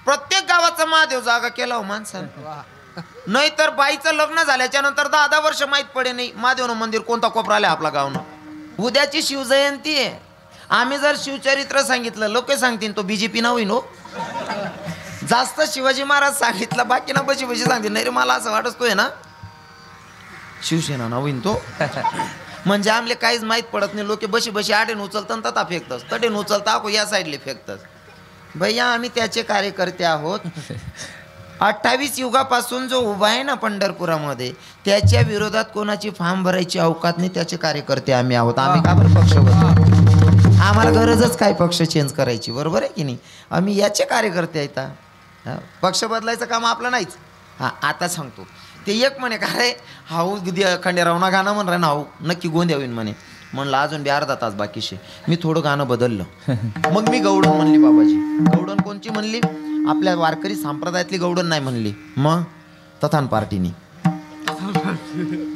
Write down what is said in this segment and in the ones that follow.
प्रत्येक गावाचा महादेव जागा केला हो माणसानं. नाही तर बाईचं लग्न झाल्याच्या नंतर 10 वर्ष माहित पडे नाही महादेवनं मंदिर कोणता कोपरा आला आपला गावनं. उद्याची शिवजयंती आहे. आम्ही जर शिवचरित्र सांगितलं लोक सांगतील तो बीजेपी ना होईन हो. जास्त शिवाजी महाराज सांगितलं बाकी ना बशी बशी सांगतील. नाही रे मला असं वाटतोय ना शिवसेना ना होईन तो. म्हणजे आमले काहीच माहीत पडत नाही. लोक बशी बशी आडेन उचलतात तथा फेकतात तटेन उचलता या साईडले फेकतात. भैया आम्ही त्याचे कार्यकर्ते आहोत. 28 युगापासून जो उभा आहे ना पंढरपुरामध्ये त्याच्या विरोधात कोणाची फॉर्म भरायची अवकात नाही. त्याचे कार्यकर्ते आम्ही आहोत. आम्ही का बरं पक्ष बदलतो? आम्हाला गरजच काय पक्ष चेंज करायची. बरोबर आहे की नाही? आम्ही याचे कार्यकर्ते आहेत. पक्ष बदलायचं काम आपलं नाहीच. हां आता सांगतो ते एक म्हणे काय हाऊ खंडेरावना गाणं म्हण ना हाऊ नक्की गोंद्या होईन म्हणे. म्हणलं अजून बी अर्धा तास बाकीशे. मी थोडं गाणं बदललं. मग मी गवडण म्हणली बाबाजी. गवडण कोणची म्हणली? आपल्या वारकरी संप्रदायातली गवडण नाही म्हणली. मग तथान पार्टीनी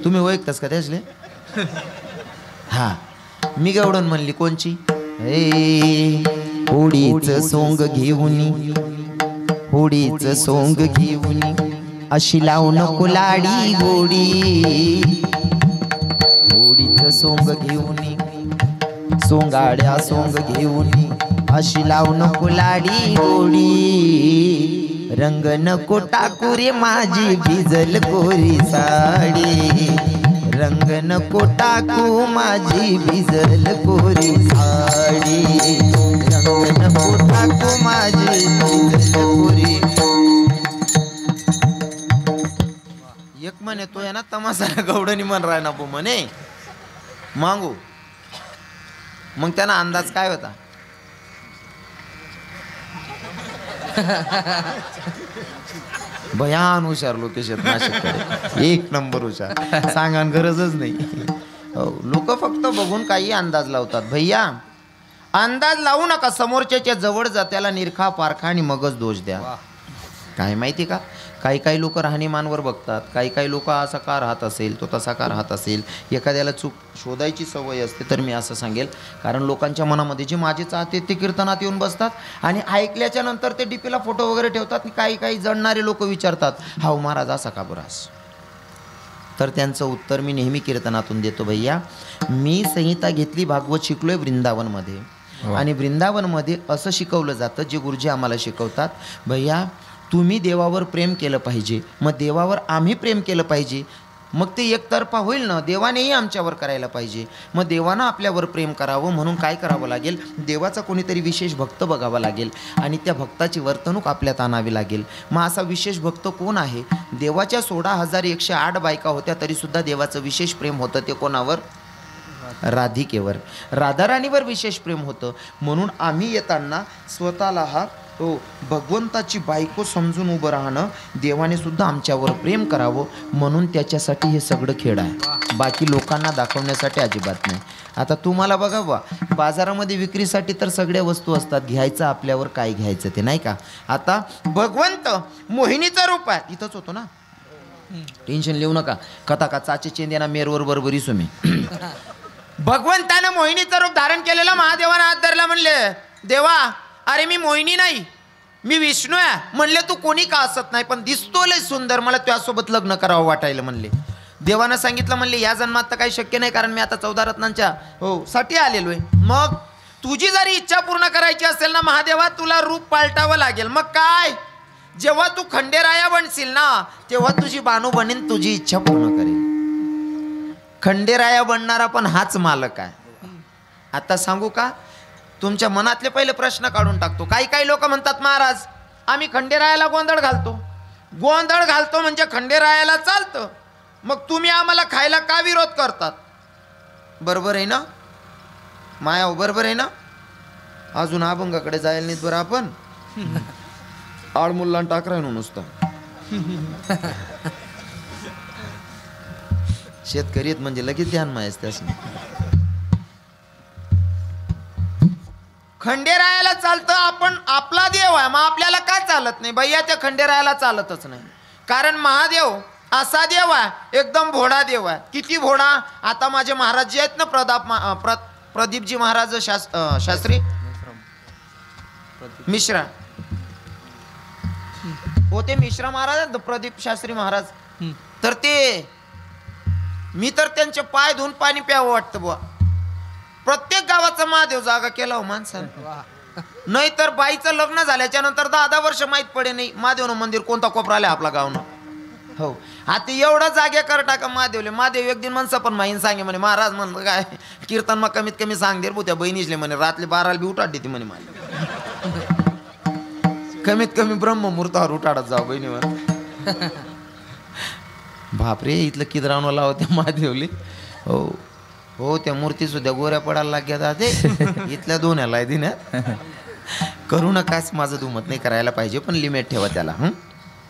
तुम्ही ओळखतास का त्यासले? हा मी गवडण म्हणली कोणची? होडीचं सोंग घेऊन होडीचं सोंग घेऊन अशी लावू नको लाडी गोडी. होडीचं सोंग घेऊन सोंगाड्या सोंग घेऊन अशी लावू नको लाडी गोडी. रंग नको टाकू रे माझी भिजल कोरी साडी. रंग नको टाकू माझी भिजल कोरी साडी. रंग नको टाकू माझी भिजल कोरी. एक म्हणे तो आहे ना तमाशा गवडणी म्हण राय ना बो म्हणे मागू. मग त्यांना अंदाज काय होता? भयान हुशार लोक नाशिक एक नंबर हुशार. सांगा गरजच नाही. लोक फक्त बघून काही अंदाज लावतात. भैया अंदाज लावू नका. समोरच्याच्या जवळ जा त्याला निरखा पारखा आणि मगच दोष द्या. काय माहिती का काही काही लोक राहणीमानवर बघतात. काही काही लोक असा का राहत असेल तो तसा का राहत असेल. एखाद्याला चूक शोधायची सवय असते. तर मी असं सांगेल कारण लोकांच्या मनामध्ये जे माझे चाहते ते कीर्तनात येऊन बसतात आणि ऐकल्याच्या नंतर ते डीपीला फोटो वगैरे ठेवतात. काही काही जणणारे लोक विचारतात हाऊ महाराज असा का बरास. तर त्यांचं उत्तर मी नेहमी कीर्तनातून देतो. भैया मी संहिता घेतली भागवत शिकलोय वृंदावनमध्ये आणि वृंदावनमध्ये असं शिकवलं जातं जे गुरुजी आम्हाला शिकवतात. भैया तुम्ही देवावर प्रेम केलं पाहिजे. मग देवावर आम्ही प्रेम केलं पाहिजे. मग ते एकतर्फा होईल ना. देवानेही आमच्यावर करायला पाहिजे. मग देवानं आपल्यावर प्रेम करावं म्हणून काय करावं लागेल? देवाचा कोणीतरी विशेष भक्त बघावा लागेल आणि त्या भक्ताची वर्तणूक आपल्यात आणावी लागेल. मग असा विशेष भक्त कोण आहे? देवाच्या 16,108 बायका होत्या तरीसुद्धा देवाचं विशेष प्रेम होतं. ते कोणावर? राधिकेवर. राधाराणीवर विशेष प्रेम होतं. म्हणून आम्ही येताना स्वतःला हा तो भगवंताची बायको समजून उभं राहणं. देवाने सुद्धा आमच्यावर प्रेम करावं म्हणून त्याच्यासाठी हे सगळं खेळ आहे. बाकी लोकांना दाखवण्यासाठी अजिबात नाही. आता तुम्हाला बघा बा बाजारामध्ये विक्रीसाठी तर सगळ्या वस्तू असतात. घ्यायचं आपल्यावर काय घ्यायचं ते नाही का. आता भगवंत मोहिनीचा रूप आहे. इथंच होतो ना टेन्शन लिहू नका. कथा का चाचे चेंदेना मेरवर बरोबरी सुमी. भगवंतानं मोहिनीचं रूप धारण केलेलं महादेवानं हात धरला. म्हणले देवा अरे मी मोहिनी नाही मी विष्णू आहे. म्हणले तू कोणी का असत नाही पण दिसतो लय सुंदर. मला तुझ्यासोबत लग्न करावं वाटायला. म्हणले देवानं सांगितलं. म्हणले या जन्मात तर काही शक्य नाही कारण मी आता 14 रत्नांच्या साठी आलेलो आहे. मग तुझी जरी इच्छा पूर्ण करायची असेल ना महादेवा तुला रूप पालटावं लागेल. मग काय जेव्हा तू खंडेराया बनशील ना तेव्हा तुझी बानू बनेन तुझी इच्छा पूर्ण करेल. खंडेराया बनणारा पण हाच मालक आहे. आता सांगू का तुमच्या मनातले पहिले प्रश्न काढून टाकतो. काही काही लोक म्हणतात महाराज आम्ही खंडेरायाला गोंधळ घालतो. गोंधळ घालतो म्हणजे खंडेरायाला चालतं. मग तुम्ही आम्हाला खायला का विरोध करतात? बरोबर आहे ना माया? बरोबर आहे ना? अजून अभंगाकडे जायला नाहीत बरं आपण. आडमुल्ला टाकराय नुसतं. शेतकरी म्हणजे लगेच ध्यान मायस त्यास. खंडेरायाला चालतं. आपण आपला देव आहे मग आपल्याला का चालत नाही? भैया त्या खंडेरायाला चालतच नाही. कारण महादेव असा देव आहे एकदम भोळा देव आहे. किती भोळा? आता माझे महाराज जे आहेत ना प्रदीपजी महाराज शास्त्री मिश्रा होते मिश्रा महाराज, प्रदीप शास्त्री महाराज. तर ते मी तर त्यांचे पाय धुवून पाणी प्यावं वाटतं बुवा. प्रत्येक गावाचा महादेव जागा केला हो माणसानं. नाही तर बाईचं लग्न झाल्याच्या नंतर 10 वर्ष माहीत पडे नाही महादेवनं मंदिर कोणता कोपरा आला आपला गावनं. हो आता एवढं जागे कर टाका महादेवले. महादेव एक दिन म्हणसा पण माहीन सांगे म्हणे महाराज म्हणलं काय कीर्तन मग कमीत कमी सांग दे त्या बहिणीसले म्हणे रात्री 12ला बी उठाड देते म्हणे मला. कमीत कमी ब्रह्ममुहूर्तावर उठाडत जाऊ बहिणीवर. बापरे इथलं किदरावनं लाव त्या महादेवले. हो हो त्या मूर्ती सुद्धा गोऱ्या पडायला लागल्या जाते इथल्या दोन्याला दिन्या. करू नकाच माझं दुमत नाही करायला पाहिजे पण लिमिट ठेवा त्याला.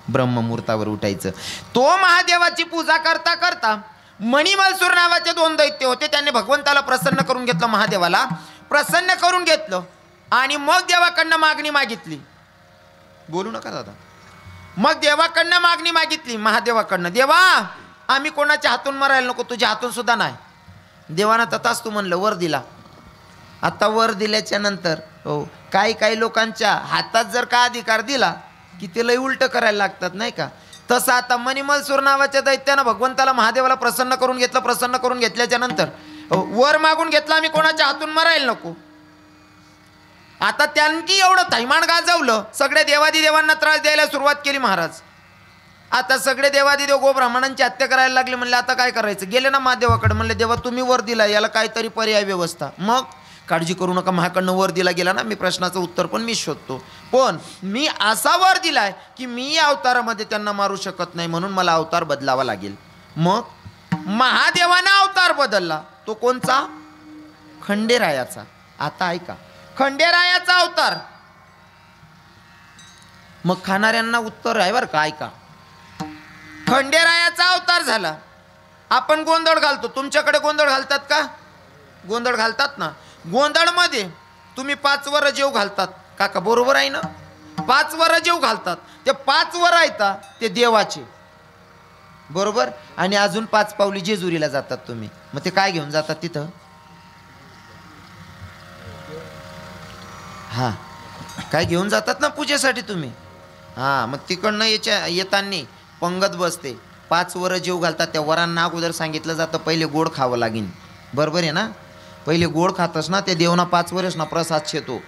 ब्रह्ममुहूर्तावर उठायचं. तो महादेवाची पूजा करता करता मणिमलसूर नावाचे 2 दैत्य होते. त्यांनी भगवंताला प्रसन्न करून घेतलं, महादेवाला प्रसन्न करून घेतलं आणि मग देवाकडनं मागणी मागितली. बोलू नका दादा. मग देवाकडनं मागणी मागितली महादेवाकडनं. देवा आम्ही कोणाच्या हातून मरायला नको, तुझ्या हातून सुद्धा नाही. देवानं तथाच तू म्हणलं, वर दिला. आता वर दिल्याच्या नंतर हो काही लोकांच्या हातात जर का अधिकार दिला की ते लई उलट करायला लागतात नाही का. तसं आता मणिमलसूर नावाच्या दैत्यानं भगवंताला महादेवाला प्रसन्न करून घेतलं. प्रसन्न करून घेतल्याच्या नंतर वर मागून घेतला आम्ही कोणाच्या हातून मरायला नको. आता त्यांनी एवढं थैमान गाजवलं, सगळ्या देवादिदेवांना त्रास द्यायला सुरुवात केली महाराज. आता सगळे देवादिदेव गोब्राह्मणांची हत्या करायला लागले. म्हणले आता काय करायचं. गेले ना महादेवाकडे, म्हणले देवा तुम्ही वर दिला याला काहीतरी पर्याय व्यवस्था. मग काळजी करू नका, माझ्याकडनं वर दिला गेला ना, मी प्रश्नाचं उत्तर पण मी शोधतो. पण मी असा वर दिलाय की मी या अवतारामध्ये त्यांना मारू शकत नाही, म्हणून मला अवतार बदलावा लागेल. मग महादेवानं अवतार बदलला. तो कोणचा? खंडेरायाचा. आता ऐका, खंडेरायाचा अवतार. मग खाणाऱ्यांना उत्तर आहे बरं का, ऐका. खंडेरायाचा अवतार झाला. आपण गोंधळ घालतो, तुमच्याकडे गोंधळ घालतात का? गोंधळ घालतात ना. गोंधळमध्ये तुम्ही 5 वर जेव घालतात काका, बरोबर आहे ना. 5 वर जेव घालतात. ते 5 वर आहेत ते देवाचे, बरोबर. आणि अजून 5 पावली जेजुरीला जातात तुम्ही. मग ते काय घेऊन जातात तिथं? हा काय घेऊन जातात ना पूजेसाठी तुम्ही. हा मग तिकडनं येताना पंगत बसते. 5 वर जेव घालतात. त्या वरांना अगोदर सांगितलं जातं पहिले गोड खावं लागेल, बरोबर आहे ना. पहिले गोड खातस ना ते देवना 5 वर्ष ना प्रसाद शेतो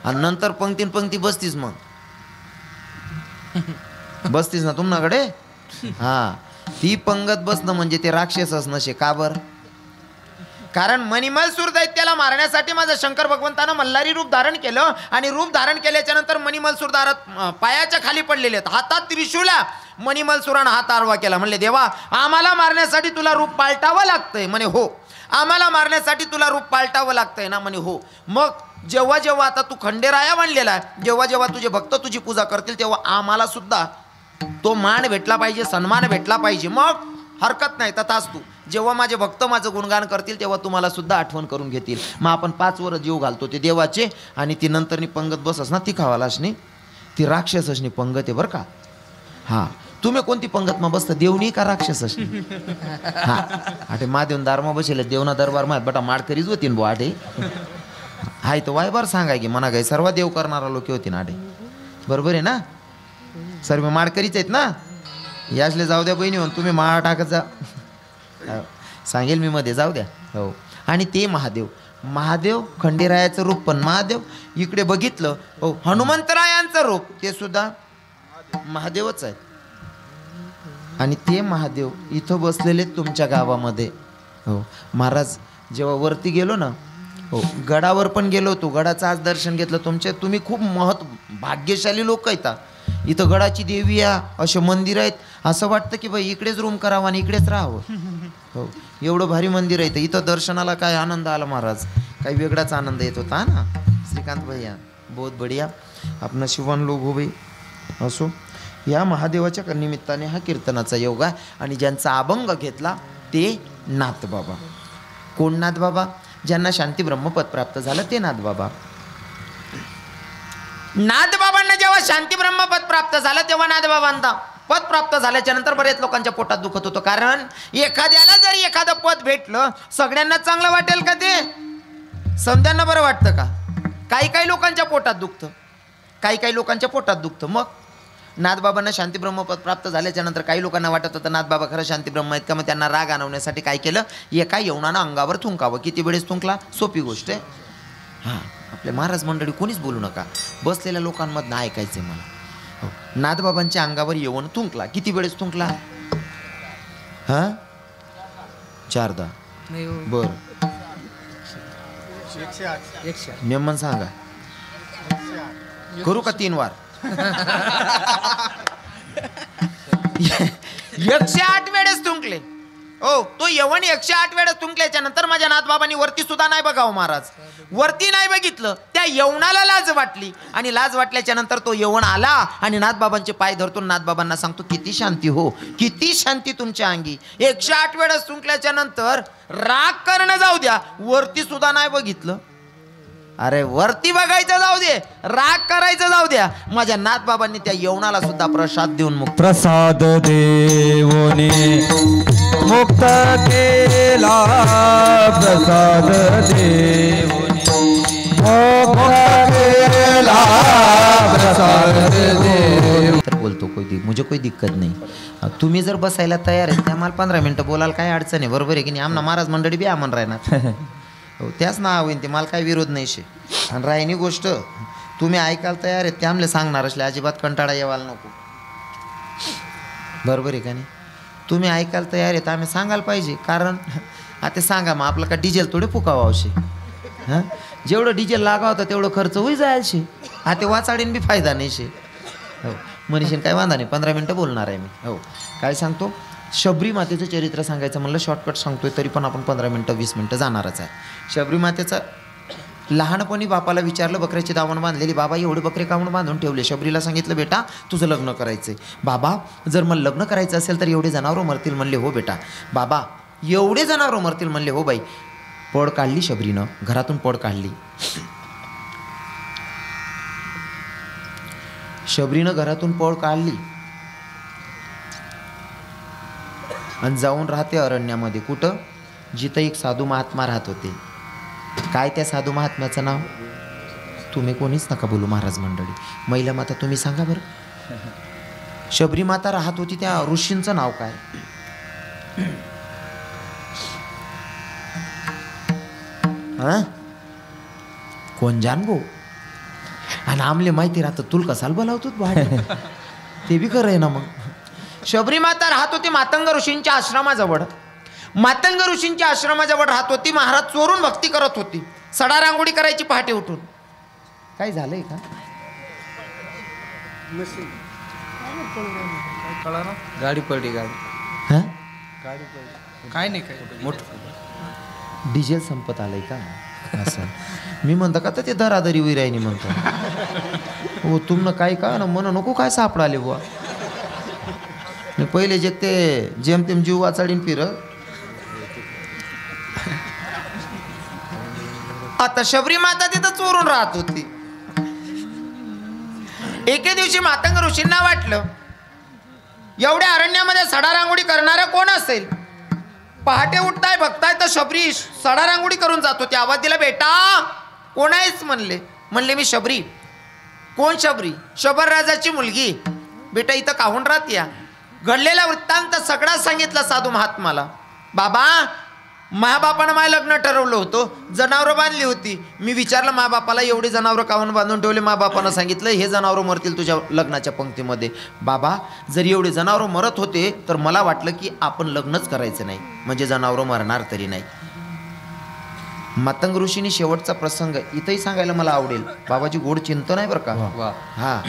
आणि नंतर पंक्ती बसतीस. मग बसतीस ना तुमच्याकडे. हा ती पंगत बसणं म्हणजे ते राक्षसच नशे. का बर? कारण मणिमलसूर दैत्याला मारण्यासाठी माझं शंकर भगवंतानं मल्हारी रूप धारण केलं आणि रूप धारण केल्याच्या नंतर मणिमलसूर दारात पायाच्या खाली पडलेले आहेत. हातात त्रिशूला मणिमलसूरानं हात आडवा केला. म्हणले देवा आम्हाला मारण्यासाठी तुला रूप पालटावं लागतंय. म्हणे हो. आम्हाला मारण्यासाठी तुला रूप पालटावं लागतंय ना. म्हणे हो. मग जेव्हा जेव्हा आता तू खंडेराया म्हणलेला आहे, जेव्हा जेव्हा तुझे भक्त तुझी पूजा करतील तेव्हा आम्हाला सुद्धा तो मान भेटला पाहिजे, सन्मान भेटला पाहिजे. मग हरकत नाही, तथाच तू. जेव्हा माझे भक्त माझं गुणगान करतील तेव्हा तुम्हाला सुद्धा आठवण करून घेतील. मग आपण 5 वर जीव घालतो ते देवाचे. आणि ती नंतरनी पंगत बसस ना ती खावालासनी ती राक्षसनी पंगत आहे बरं का. हा तुम्ही कोणती पंगत मग बसता, देवनी का राक्षसनी? हा आठे महादेवन दारमा बसेल देवना दरबार माहीत बटा माडकरीच होती ना बो. आठे हाय तो वायबार सांगाय की म्हणा काय सर्व देव करणारा लोक होती ना. आठे बरोबर आहे ना. सर्व माडकरीच आहेत ना. यासले जाऊ द्या बहिणी म्हणून तुम्ही माळ टाकत जा. सांगेल मी मध्ये, जाऊ द्या. हो. आणि ते महादेव खंडेरायाचं रूप पण महादेव. इकडे बघितलं हो हनुमंतरायांचं रूप ते सुद्धा महादेवच आहे. आणि ते महादेव इथं बसलेले तुमच्या गावामध्ये. हो महाराज जेव्हा वरती गेलो ना, हो गडावर पण गेलो होतो. गडाचं आज दर्शन घेतलं. तुम्ही खूप भाग्यशाली लोक आहेत. इथं गडाची देवी या असे मंदिर आहेत. असं वाटतं की बाई इकडेच रूम करावं आणि इकडेच राहावं. हो एवढं भारी मंदिर आहे. इथं दर्शनाला काय आनंद आला महाराज, काही वेगळाच आनंद येत होता ना. श्रीकांत भैया बहुत बढिया आपण शिवन लोक हो भाई. असो या महादेवाच्या निमित्ताने हा कीर्तनाचा योग आहे. आणि ज्यांचा अभंग घेतला ते नाथबाबा. कोण नाथबाबा? ज्यांना शांती ब्रह्मपद प्राप्त झालं ते नाथबाबा. नाथबाबांना जेव्हा शांती ब्रह्मपद प्राप्त झालं तेव्हा नाथबाबांना पद प्राप्त झाल्याच्या नंतर बरेच लोकांच्या पोटात दुखत होतं. कारण एखाद्याला जरी एखादं पद भेटलं सगळ्यांना चांगलं वाटेल का? ते समद्यांना बरं वाटतं का? काही लोकांच्या पोटात दुखतं, काही लोकांच्या पोटात दुखतं. मग नाथबाबांना शांती ब्रह्मपद प्राप्त झाल्याच्या नंतर काही लोकांना वाटत होतं नाथबाबा खरं शांती ब्रह्म आहेत का, मग त्यांना राग आणवण्यासाठी काय केलं, एका यवनानं अंगावर थुंकावं. किती वेळेस थुंकला, सोपी गोष्ट आहे. हां, आपले महाराज मंडळी कोणीच बोलू नका, बसलेल्या लोकांमधनं ऐकायचं मला. हो, नाथबाबांच्या अंगावर यवन थुंकला. किती वेळेस थुंकला, हां 4दा. बरं मेमन सांगा, करू का 3 वार 108 वेळेस थुंकले. ओ तो यवन 108 वेळेस थुंकल्याच्या नंतर माझ्या नाथबाबांनी वरती सुद्धा नाही बघावं महाराज, वरती नाही बघितलं. त्या यवनाला लाज वाटली आणि लाज वाटल्याच्या नंतर तो यवन आला आणि नाथबाबांचे पाय धरतो. नाथबाबांना सांगतो किती शांती हो, किती शांती तुमच्या अंगी. 108 वेळेस थुंकल्याच्या नंतर राग करणं जाऊ द्या, वरती सुद्धा नाही बघितलं. अरे वरती बघायचं जाऊ दे, राग करायचं जाऊ द्या, माझ्या नाथबाबांनी त्या यवनाला सुद्धा प्रसाद देऊन मुक्त प्रसाद देवोने मुक्त केला. प्रसाद देवोने मुक्त केला. प्रसाद देव. तर बोलतो मुझे कोई दिक्कत नाही. तुम्ही जर बसायला तयार आहे त्या मला 15 मिनिटं बोलायला काय अडचण आहे, बरोबर आहे की नाही. आमना महाराज मंडळी बी आम्हाला राहणार. हो त्याच नाव होईन ते, मला काय विरोध नाही शे. आणि राहिनी गोष्ट तुम्ही ऐकायला तयार आहेत ते आमले सांगणार असले अजिबात कंटाळा येवायला नको, बरोबर आहे का नाही. तुम्ही ऐकायला तयार आहेत आम्ही सांगायला पाहिजे, कारण आता सांगा मग आपलं का डिझेल थोडे फुकावं आवशे. हां जेवढं डिझेल लागावं होतं तेवढं खर्च होई जायला शे. आता वाचाडीन बी फायदा नाही शे. हो मनीषीन काय वांधा नाही, 15 मिनटं बोलणार आहे मी. हो काय सांगतो, शबरी मातेचं चरित्र सांगायचं म्हणलं शॉर्टकट सांगतोय, तरी पण आपण 15 मिनटं 20 मिनटं जाणारच आहे. शबरी मातेचं लहानपणी बापाला विचारलं बकऱ्याची दावण बांधलेली, बाबा एवढे बकरे कावून बांधून ठेवले. शबरीला सांगितलं बेटा तुझं लग्न करायचंय. बाबा जर मला लग्न करायचं असेल तर एवढे जनावरं मरतील म्हणले. हो बेटा. बाबा एवढे जनावरं मरतील म्हणले. हो बाई. पड काढली शबरीनं, घरातून पड काढली. शबरीनं घरातून पळ काढली आणि जाऊन राहते अरण्यामध्ये. कुठं, जिथं एक साधू महात्मा राहत होते. काय त्या साधू महात्म्याचं नाव, तुम्ही कोणीच नका बोलू महाराज मंडळी. महिला माता तुम्ही सांगा बरं. शबरी माता राहत होती त्या ऋषींचं नाव काय, हां कोण जाण गो. आणि आमले माहिती राहतं तुला कसाल बोलावतो भाडे. ते बी खरं आहे ना. मग शबरी माता राहत होती मातंग ऋषींच्या आश्रमाजवळ. मातंग ऋषींच्या आश्रमाजवळ राहत होती. महाराज चोरून भक्ती करत होती. सडा रांगोळी करायची पहाटे उठून. काय झालंय का, गाडी पडली. गाडी हां गाडी पडली. काय नाही काय मोठं डिझेल संपत आलंय का असं. मी म्हणतो का तर ते दरादरी विरायनी म्हणतो. हो तुमनं काय का ना म्हणू नको काय सापडाले बुवा. पहिले जे ते जेमतेम जीव वाचाडीन फिर. आता शबरी माता तिथं चोरून राहत होती. एके दिवशी मातंग ऋषींना वाटलं एवढ्या अरण्यामध्ये सडा रांगोळी करणारा कोण असेल. पहाटे उठताय बघताय तर शबरी सडा रांगोळी करून जात होती. आवाज दिला बेटा कोण आहेस म्हणले. म्हणले मी शबरी. कोण शबरी, शबर राजाची मुलगी. बेटा इथं काहून राहत या. घडलेला वृत्तांत सगळा सांगितला साधू महात्माला. बाबा महाबापानं माझं लग्न ठरवलं होतं, जनावरं बांधली होती. मी विचारलं महाबापाला एवढी जनावरं काहून बांधून ठेवले. महाबापानं सांगितलं हे जनावरं मरतील तुझ्या लग्नाच्या पंक्तीमध्ये. बाबा जर एवढे जनावरं मरत होते तर मला वाटलं की आपण लग्नच करायचं नाही, म्हणजे जनावरं मरणार तरी नाही. मातंग ऋषींनी शेवटचा प्रसंग इथंही सांगायला मला आवडेल. बाबाजी गोड चिंतन आहे बरं का. हा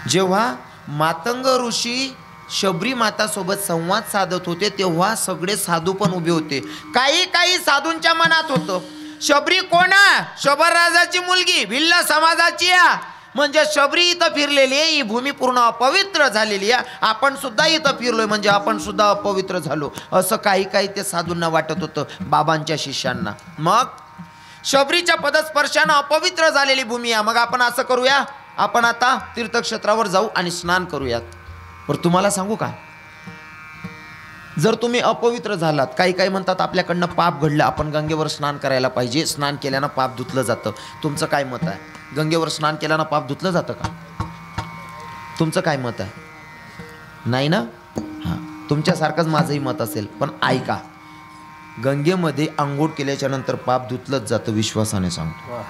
जेव्हा मातंग ऋषी शबरी माता सोबत संवाद साधत होते तेव्हा सगळे साधू पण उभे होते. काही साधूंच्या मनात होतं शबरी कोण आहे, शबर राजाची मुलगी, भिल्ल समाजाची आहे. म्हणजे शबरी इथं फिरलेली आहे, ही भूमी पूर्ण अपवित्र झालेली आहे. आपण सुद्धा इथं फिरलोय म्हणजे आपण सुद्धा अपवित्र झालो, असं काही ते साधूंना वाटत होतं, बाबांच्या शिष्यांना. मग शबरीच्या पदस्पर्शानं अपवित्र झालेली भूमी आहे. मग आपण असं करूया, आपण आता तीर्थक्षेत्रावर जाऊ आणि स्नान करूयात. पण तुम्हाला सांगू का, जर तुम्ही अपवित्र झालात, काही म्हणतात आपल्याकडनं पाप घडलं, आपण गंगेवर स्नान करायला पाहिजे, स्नान केल्यानं पाप धुतलं जातं. तुमचं काय मत आहे, गंगेवर स्नान केल्यानं पाप धुतलं जातं का? तुमचं काय मत आहे? नाही ना? हां, तुमच्यासारखंच माझंही मत असेल. पण ऐका, गंगेमध्ये आंघोळ केल्याच्या नंतर पाप धुतलंच जातं. विश्वासाने सांगतो.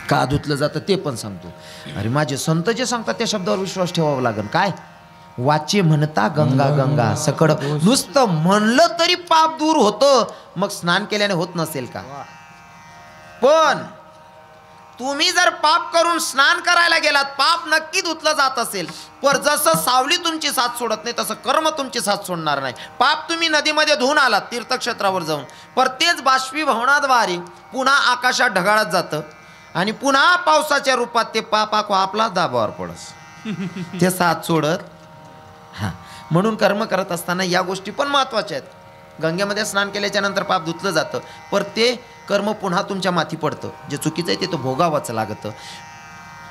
का धुतलं जातं ते पण सांगतो. अरे माझे संत जे सांगतात त्या शब्दावर विश्वास ठेवावा लागेल. काय वाचे म्हणता गंगा गंगा सकड, नुसतं म्हणलं तरी पाप दूर होतं. मग स्नान केल्याने होत नसेल का? पण तुम्ही जर पाप करून स्नान करायला गेलात, पाप नक्की धुतलं जात असेल. पर जसं सावली तुमची साथ सोडत नाही तसं कर्म तुमची साथ सोडणार नाही. पाप तुम्ही नदीमध्ये धुवून आलात तीर्थक्षेत्रावर जाऊन, पर तेच बाष्पीभवनाद्वारे पुन्हा आकाशात ढगाळत जातं आणि पुन्हा पावसाच्या रूपात ते पाप आपला दाबावर पडस ते साथ सोडत. हां, म्हणून कर्म करत असताना या गोष्टी पण महत्त्वाच्या आहेत. गंगेमध्ये स्नान केल्याच्या नंतर पाप धुतलं जातं, पर ते कर्म पुन्हा तुमच्या माथी पडतं. जे चुकीचं आहे ते तो भोगावंच लागतं.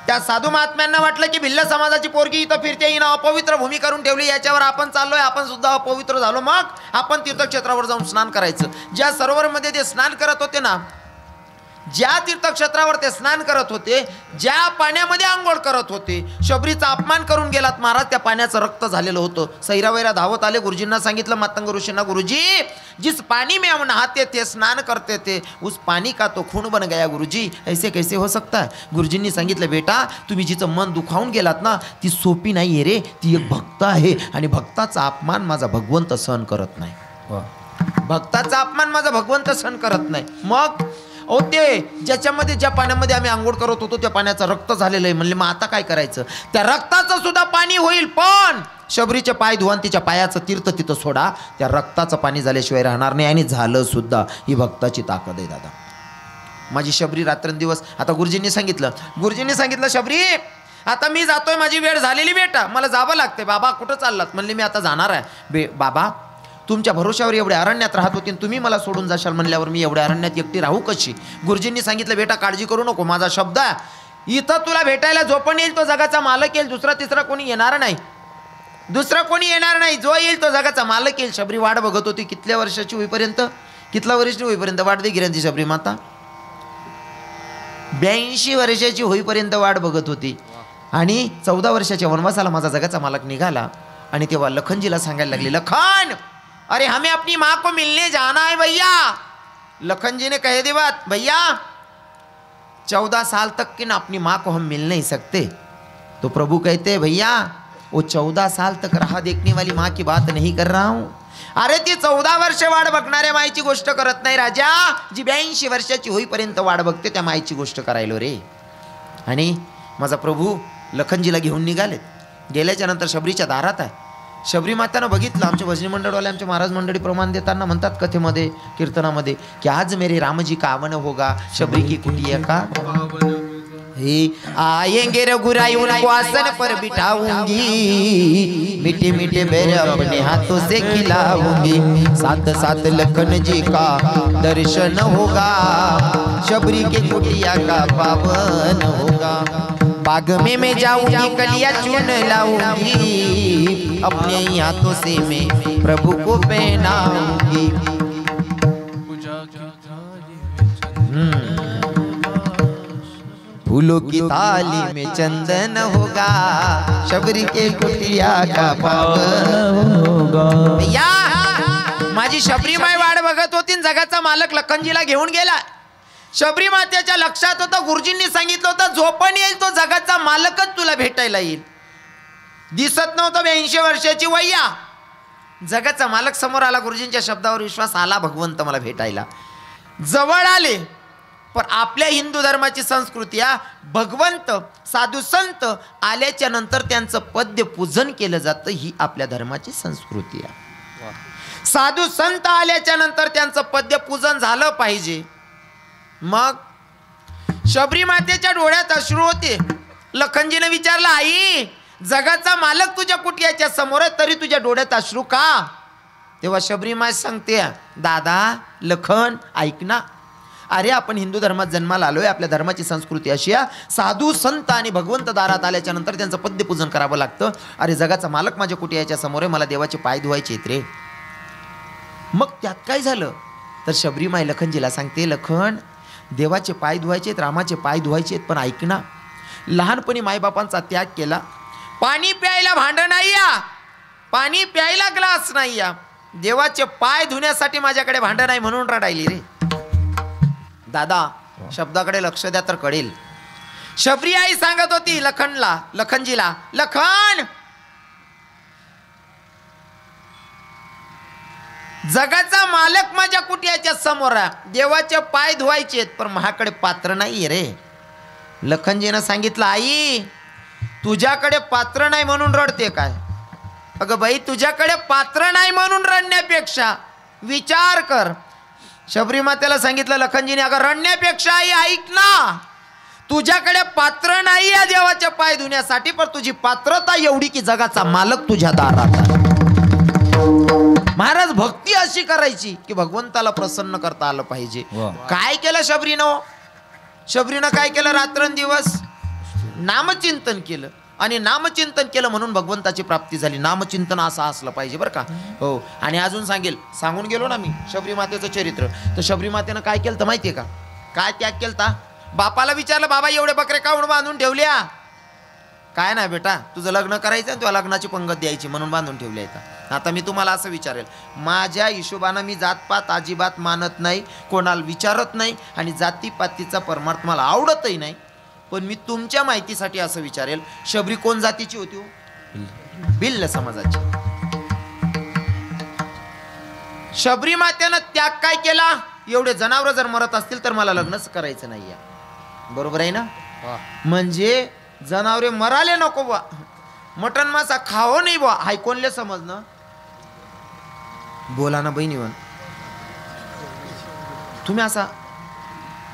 त्या साधू महात्म्यांना वाटलं की भिल्ल समाजाची पोरगी इथं फिरते, हिनं अपवित्र भूमी करून ठेवली, याच्यावर आपण चाललोय, आपण सुद्धा अपवित्र झालो, मग आपण तीर्थक्षेत्रावर जाऊन स्नान करायचं. ज्या सरोवरमध्ये ते स्नान करत होते ना, ज्या तीर्थक्षेत्रावर ते स्नान करत होते, ज्या पाण्यामध्ये आंघोळ करत होते, शबरीचा अपमान करून गेलात महाराज. त्या पाण्याचं रक्त झालेलं होतं. सैरावैरा धावत आले, गुरुजींना सांगितलं, मातंग ऋषींना, गुरुजी जिस पानी में हम नहाते थे, स्नान करते थे, उस पानी का तो खून बन गया गुरुजी, ऐसे कैसे हो सकता है? गुरुजींनी सांगितलं, बेटा तुम्ही जिचं मन दुखावून गेलात ना, ती सोपी नाही आहे रे, ती एक भक्त आहे आणि भक्ताचा अपमान माझा भगवंत सहन करत नाही. भक्ताचा अपमान माझा भगवंत सहन करत नाही. मग ते ज्याच्यामध्ये ज्या पाण्यामध्ये आम्ही आंघोळ करत होतो त्या पाण्याचं रक्त झालेलं आहे. म्हणले मग आता काय करायचं? त्या रक्ताचं सुद्धा पाणी होईल, पण शबरीचे पाय धुवान तिच्या पायाचं तीर्थ तिथं सोडा, त्या रक्ताचं पाणी झाल्याशिवाय राहणार नाही. आणि झालं सुद्धा. ही भक्ताची ताकद आहे दादा. माझी शबरी रात्रंदिवस, आता गुरुजींनी सांगितलं शबरी आता मी जातोय, माझी वेळ झालेली बेटा, मला जावं लागते. बाबा कुठं चाललात? म्हणले मी आता जाणार आहे. बाबा तुमच्या भरोश्यावर एवढ्या अरण्यात राहत होती, तुम्ही मला सोडून जाशाल म्हणल्यावर मी एवढ्या अरण्यात एकटी राहू कशी? गुरुजींनी सांगितलं, बेटा काळजी करू नको, माझा शब्द आहे, इथं तुला भेटायला जो पण येईल तो जगाचा मालक येईल, दुसरा तिसरा कोणी येणार नाही, जो येईल तो जगाचा मालक येईल. शबरी वाट बघत होती. कितल्या वर्षाची होईपर्यंत, कितला वरिष्ठ होईपर्यंत वाट देखील ती शबरी माता 82 वर्षाची होईपर्यंत वाट बघत होती. आणि 14 वर्षाच्या वनवासाला माझा जगाचा मालक निघाला. आणि तेव्हा लखनजीला सांगायला लागले, लखन अरे हमें अपनी माँ को मिलने जाना है भैया. लखन जी ने कह दी बात, भैया 14 साल तक की ना अपनी माँ को हम मिल नहीं सकते. तो प्रभु कहते भैया वो 14 साल तक राह देखने वाली माँ की बात नहीं कर रहा हूँ. अरे ती 14 वर्ष वाट बघणाऱ्या माईची गोष्ट करत नाही राजा, जी 82 वर्षाची होईपर्यंत वाट बघते त्या माईची गोष्ट करायलो रे. आणि माझा प्रभू लखनजीला घेऊन निघाले. गेल्याच्या नंतर शबरीच्या दारात आहे. शबरी मातानं बघितलं. आमचे भजनी मंडळवाले, आमचे महाराज मंडळी प्रमाण देताना म्हणतात कथेमध्ये, कीर्तनामध्ये, की आज मेरे रामजी का आवन होगा, शबरी की कुटिया का हे आएंगे रघुराई उनको आसन पर बिठाऊंगी, मीठे मीठे बेर अपने हाथों से खिलाऊंगी, साथ साथ लखन जी का दर्शन होगा, शबरी के कुटिया का पावन होगा. बाग में मैं जाऊंगी, कलिया चुन लाऊंगी, अपने हाथों से मैं प्रभु को पहनाऊंगी. फूलों की थाली में चंदन होगा, शबरी के कुटिया का पावन होगा. या माझी शबरी माय वाट बघत होती, जगाचा मालक लखनजीला घेऊन गेला. शबरी मातेच्या लक्षात होतं, गुरुजींनी सांगितलं होतं, जो पण येईल तो जगाचा मालकच तुला भेटायला येईल. दिसत नव्हतं 82 वर्षाची वय्या, जगाचा मालक समोर आला. गुरुजींच्या शब्दावर विश्वास आला, भगवंत मला भेटायला जवळ आले. पण आपल्या हिंदू धर्माची संस्कृती आहे, भगवंत साधू संत आल्याच्या नंतर त्यांचं पद्य पूजन केलं जातं. ही आपल्या धर्माची संस्कृती आहे. साधू संत आल्याच्या नंतर त्यांचं पद्य पूजन झालं पाहिजे. मग शबरी मातेच्या डोळ्यात अश्रू होते. लखनजीने विचारलं, आई जगाचा मालक तुझ्या कुटियाच्या समोर आहे, तरी तुझ्या डोळ्यात अश्रू का? तेव्हा शबरी माय सांगते, दादा लखन ऐक ना, अरे आपण हिंदू धर्मात जन्माला आलोय, आपल्या धर्माची संस्कृती अशी आहे, साधू संत आणि भगवंत दारात आल्याच्या नंतर त्यांचं पद्य पूजन करावं लागतं. अरे जगाचा मालक माझ्या कुटियाच्या समोर आहे, मला देवाचे पाय धुवायचे आहेत रे. मग त्यात काय झालं? तर शबरी माय लखनजीला सांगते, लखन देवाचे पाय धुवायचे आहेत, रामाचे पाय धुवायचे आहेत, पण ऐक ना, लहानपणी मायबापांचा त्याग केला, पाणी प्यायला भांडं नाही या, पाणी प्यायला ग्लास नाही या, देवाचे पाय धुण्यासाठी माझ्याकडे भांडं नाही म्हणून रडायली रे. दादा शब्दाकडे लक्ष द्या तर कळेल. शबरी आई सांगत होती लखनजीला, लखन जगाचा मालक माझ्या कुटियाच्या समोर आहे, देवाचे पाय धुवायचे पण माझ्याकडे पात्र नाही रे. लखनजीनं सांगितलं, आई तुझ्याकडे पात्र नाही म्हणून रडते काय? अगं बाई, तुझ्याकडे पात्र नाही म्हणून रडण्यापेक्षा विचार कर. शबरी मातेला सांगितलं लखनजीने, अगं रडण्यापेक्षा आई ऐक ना, तुझ्याकडे पात्र नाही या देवाच्या पाय धुण्यासाठी, पण तुझी पात्रता एवढी की जगाचा मालक तुझ्या दारात आहे. महाराज भक्ती अशी करायची की भगवंताला प्रसन्न करता आलं पाहिजे. काय केलं शबरीनं काय केलं? रात्रंदिवस नामचिंतन केलं आणि नामचिंतन केलं म्हणून भगवंताची प्राप्ती झाली. नामचिंतन असं असलं पाहिजे बरं का. हो, आणि अजून सांगून गेलो ना मी शबरी मातेचं चरित्र. तर शबरी मातेनं काय केलं तर माहितीये का? काय त्याग केलता? बापाला विचारलं, बाबा एवढे बकरे काऊन बांधून ठेवल्या? काय नाही बेटा, तुझं लग्न करायचं तुला लग्नाची पंगत द्यायची म्हणून बांधून ठेवल्या. आता मी तुम्हाला असं विचारेल, माझ्या हिशोबानं मी जातपात अजिबात मानत नाही, कोणाला विचारत नाही आणि जातीपातीचा परमार्थ मला आवडतही नाही. पण मी तुमच्या माहितीसाठी असं विचारेल, शबरी कोण जातीची होती हो? भिल्ल समाजाची. शबरी मातेनं त्याग काय केला? एवढे जनावर जर मरत असतील तर मला लग्नच करायचं नाही. बरोबर आहे ना? म्हणजे जनावरे मराले नको बा, मटन मासा खाओ नाही बा, हाय कोणले समजणं? बोला ना बहिणीवन, तुम्ही असा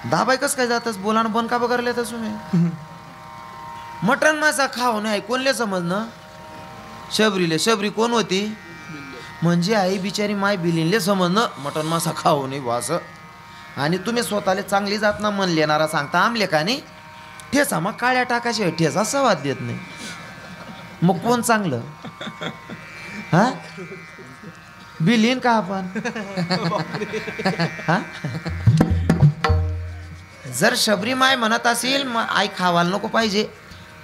दाबाय कस काय जातस? बोला ना बंद का बघरले तर तुम्ही? मटन मासा खाओ नाही कोणले समजणं? शबरी कोण होती? म्हणजे आई बिचारी माय बिलीनले समजणं मटन मासा खाओ नाही बा असं. आणि तुम्ही स्वतःला चांगली जात ना मन लेणारा सांगता आमले का नाही? ठेसा मग काळ्या टाकाशी ठेसा सवाद देत नाही, मग कोण चांगलं? हा बिलीन का आपण? हा जर शबरी माय म्हणत असेल मग आई खावायला नको पाहिजे,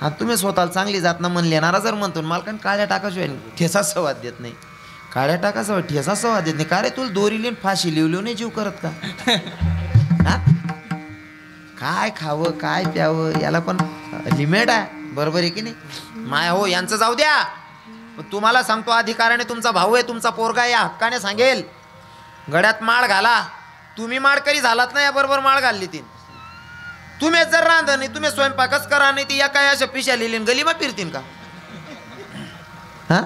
आणि तुम्ही स्वतःला चांगली जात ना मन लेणारा जर म्हणतो मालकान काळ्या टाकाशिवाय ठेसा सवाद देत नाही, काळ्या टाकाशिवाय ठेसा सवाद देत नाही. का रे तुला दोरी लिहून फाशी लिवलो नाही जीव करत का? हा काय खावं काय प्यावं याला पण लिमिट आहे, बरोबर आहे की नाही? माय हो यांचं जाऊ द्या, तुम्हाला सांगतो अधिकाराने तुमचा भाऊ आहे, तुमचा पोरगा या हक्काने सांगेल, गड्यात माळ घाला. तुम्ही माळकरी झालात ना, या बरोबर माळ घालली ती. तुम्ही जर रांधा नाही, तुम्ही स्वयंपाकच करा नाही, ती या काय अशा पिशा लिहिलीन गलीमा फिरतील का? हा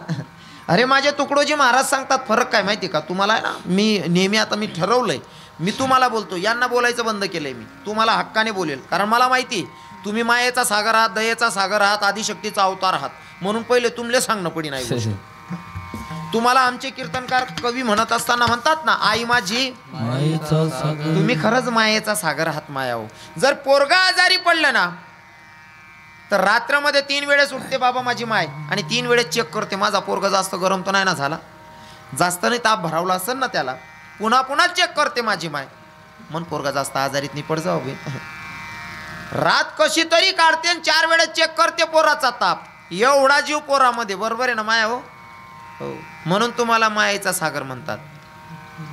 अरे माझे तुकडोजी महाराज सांगतात, फरक काय माहिती का तुम्हाला? आहे ना, मी नेहमी आता मी ठरवलंय, मी तुम्हाला बोलतो, यांना बोलायचं बंद केलंय. मी तुम्हाला हक्काने बोलेल, कारण मला माहिती तुम्ही मायेचा सागर आहात, दयेचा सागर आहात, आदिशक्तीचा अवतार आहात, म्हणून पहिले तुमले सांगणं पडी नाही. तुम्हाला आमचे कीर्तनकार कवी म्हणत असताना म्हणतात ना, आई माझी मायेचा सागर, तुम्ही खरंच मायेचा सागर आहात माया हो. जर पोरगा आजारी पडलं ना तर रात्रमध्ये 3 वेळेस उठते बाबा माझी माय, आणि 3 वेळेस चेक करते माझा पोरगा जास्त गरम तर नाही ना झाला, जास्त नाही ताप भरावला असेल ना त्याला, पुन्हा पुन्हा चेक करते माझी माय, मन पोरगा जास्त आजारीत नाही पड जाऊ. रात कशी तरी काढते आणि 4 वेळेस चेक करते पोराचा ताप, एवढा जीव पोरामध्ये. बरोबर आहे ना माया हो? म्हणून तुम्हाला मायेचा सागर म्हणतात,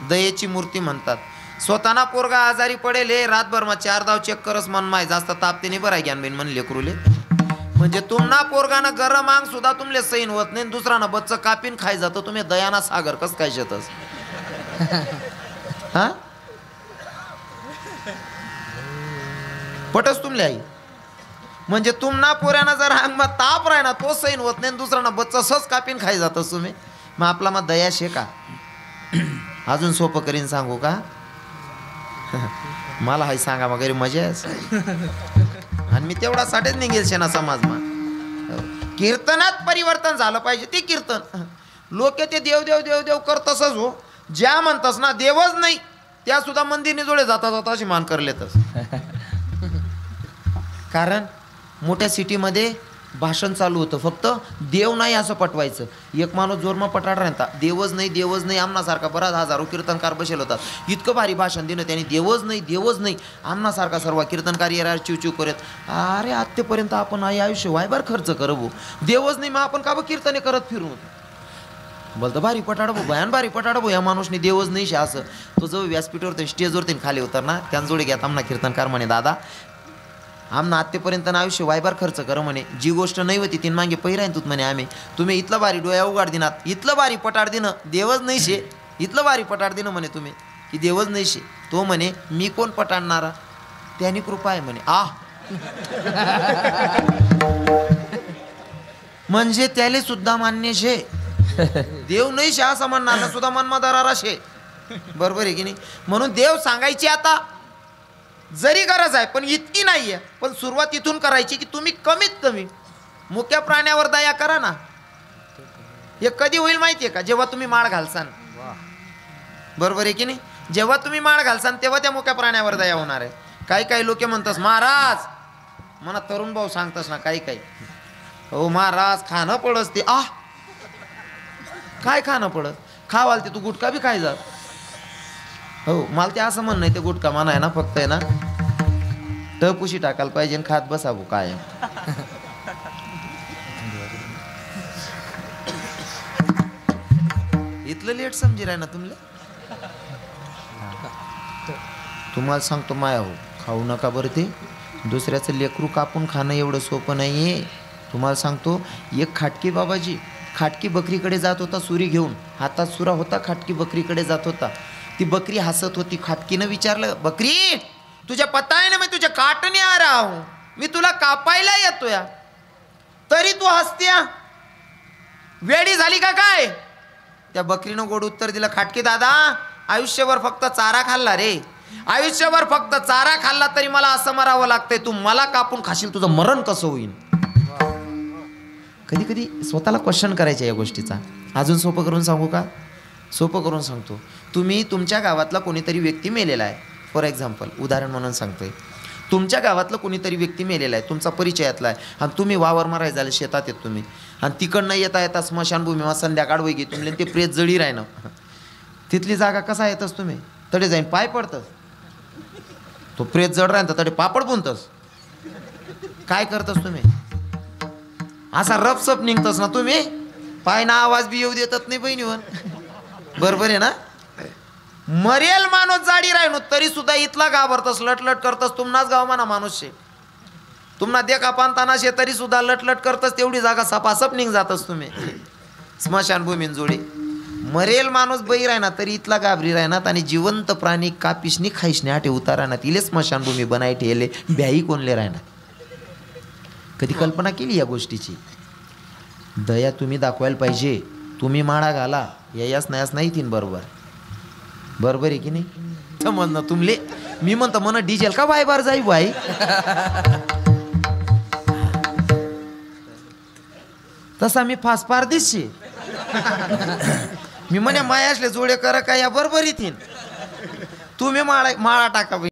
दयेची मूर्ती म्हणतात. स्वतःना पोरगा आजारी पडेल हे रातभर मग 4 दाव चेक करस मन माय जास्त तापते नाही बरं ज्ञान बेन म्हणले लेकरूले. म्हणजे तुम्हाला पोरगानं गरम आंग सुद्धा तुमले सैन होत नाही, दुसरानं बच्च कापीन खाय जातं, तुम्ही दयाना सागर कस काय शेतस? हा पटस तुमले आई, म्हणजे तुम्हाला पोऱ्यानं जर अंगमा ताप राही ना तो सैन होत नाही, दुसराना बच्चा सहज कापीन खाई जातस तुम्ही, मग आपला मग दया शे का? अजून सोपं करीन सांगू का? मला हाय सांगा वगैरे मजा आहे, आणि मी तेवढ्यासाठीच निघेल शेना समाजमा. कीर्तनात परिवर्तन झालं पाहिजे. ते कीर्तन लोक ते देव देव देव देव करतसच हो, ज्या म्हणतस ना देवच नाही त्या सुद्धा मंदिरने जोडे जाता जाता अशी मान करलेतच. कारण मोठ्या सिटीमध्ये भाषण चालू होतं, फक्त देव नाही असं पटवायचं. एक माणूस जोरमा पटाड राहता, देवच नाही आमनासारखा बराच हजारो कीर्तनकार बसेल होतात. इतकं भारी भाषण दिलं त्यांनी, देवच नाही आमनासारखा सर्व कीर्तनकार येणार चिवचिव करत. अरे आत्तापर्यंत आपण आयुष्य वायबार खर्च करबो, देवच नाही, मग आपण का कीर्तने करत फिरू. बोलतं भारी पटाडबो, भयान भारी पटाडबो, या माणूसने देवच नाही शे असं. तो जो व्यासपीठावर स्टेजवरती खाली होता ना, त्यांजोडे घ्या आमना कीर्तनकार म्हणे, दादा आमना आत्तापर्यंत आयुष्य वायबार खर्च कर म्हणे, जी गोष्ट नाही होती तीन मागे पहिराय तूत म्हणे आम्ही. तुम्ही इथलं भारी डोळ्या उघाड दिनात, इथलं भारी पटाड दिनं देवच नाही शे, इथलं भारी पटाड दिनं म्हणे तुम्ही की देवच नाही शे. तो म्हणे मी कोण पटाडणारा, त्यानी कृपा आहे म्हणे. म्हणजे त्याले सुद्धा मान्य शे, देव नाही शे असं म्हणणार सुद्धा मनमादारा शे. बरोबर आहे की नाही. म्हणून देव सांगायची आता जरी गरज आहे पण इतकी नाही आहे, पण सुरुवात इथून करायची की तुम्ही कमीत कमी मुक्या प्राण्यावर दया करा ना. हे कधी होईल माहिती आहे का, जेव्हा तुम्ही माळ घालसान. बरोबर आहे की नाही. जेव्हा तुम्ही माळ घालसान तेव्हा त्या मुक्या प्राण्यावर दया होणार आहे. काही लोक म्हणतात महाराज, मला तरुण भाऊ सांगतास ना काही हो महाराज खाणं पडस ते. काय खाणं पडत, खावाल ते तू गुटखा बी खाय जा. हो मला ते असं म्हणणं आहे, ते गुटखा म्हणा आहे ना फक्त आहे ना टपुशी टाकायला पाहिजे खात बसावं काय. इथलं लेट समजी राय ना तुम्हाला सांगतो माया हो, खाऊ नका बरं. ते दुसऱ्याचं लेकरू कापून खाणं एवढं सोपं नाही आहे. तुम्हाला सांगतो, एक खाटकी बाबाजी खाटकी बकरीकडे जात होता सुरी घेऊन, हातात सुरा होता, खाटकी बकरीकडे जात होता. ती बकरी हसत होती. खाटकीनं विचारलं, बकरी तुझ्या पता आहे ना मैं तुझ्या काटने आ रहा हूं, मी तुला कापायला येतो या, तरी तू हसत्या, वेडी झाली का काय. त्या बकरीनं गोड उत्तर दिलं, खाटकी दादा आयुष्यभर फक्त चारा खाल्ला रे, आयुष्यभर फक्त चारा खाल्ला तरी मला असं मरावं लागतंय, तू मला कापून खाशील तुझं मरण कसं होईल. कधी कधी स्वतःला क्वेश्चन करायचं या गोष्टीचा. अजून सोपं करून सांगू का, सोपं करून सांगतो. तुम्ही तुमच्या गावातला कोणीतरी व्यक्ती मेलेला आहे, फॉर एक्झाम्पल उदाहरण म्हणून सांगतोय. तुमच्या गावातलं कोणीतरी व्यक्ती मेलेला आहे, तुमचा परिचयातला आहे, आणि तुम्ही वावर माराय झालं शेतात येत तुम्ही, आणि तिकडनं येता स्मशानभूमीवर संध्याकाळ वैगी तुम्ही ते प्रेत जळी राहिनं, तिथली जागा कसा येतस तुम्ही, तडे जाईन पाय पडतस, तो प्रेत जड राहतं तडे पापड बुनतस, काय करतस तुम्ही, असा रपसप निघतस ना तुम्ही, पाय ना आवाज बी येऊ देतात नाही बहिणीवर. बरोबर आहे ना. मरेल माणूस जाडी राहिनो तरी सुद्धा इथला घाबरतस, लटलट करतस. तुमनाच गाव म्हणा माणूस शे, तुम्हाला देखा पानताना शे तरी सुद्धा लटलट करतस, तेवढी जागा सपासप निघ जातस तुम्ही स्मशानभूमीन जोडी. मरेल माणूस बही राहना तरी इथला घाबरी राहनात, आणि जिवंत प्राणी कापिसनी खाईशने आठे उतारानात, इले स्मशानभूमी बनाय ठेले भ्याई कोणले राहणार. कधी कल्पना केली या गोष्टीची. दया तुम्ही दाखवायला पाहिजे. तुम्ही माळा घाला, यास नाही तीन बरोबर. बरोबर आहे की नाही. समज तुमले मी म्हणतो मन डिझेल का बाय बार जाई बाई. तसा मी फास पार दिसशी मी म्हणे मायासले जोडे करा का या बरोबर येतील. तुम्ही माळा टाका बाई.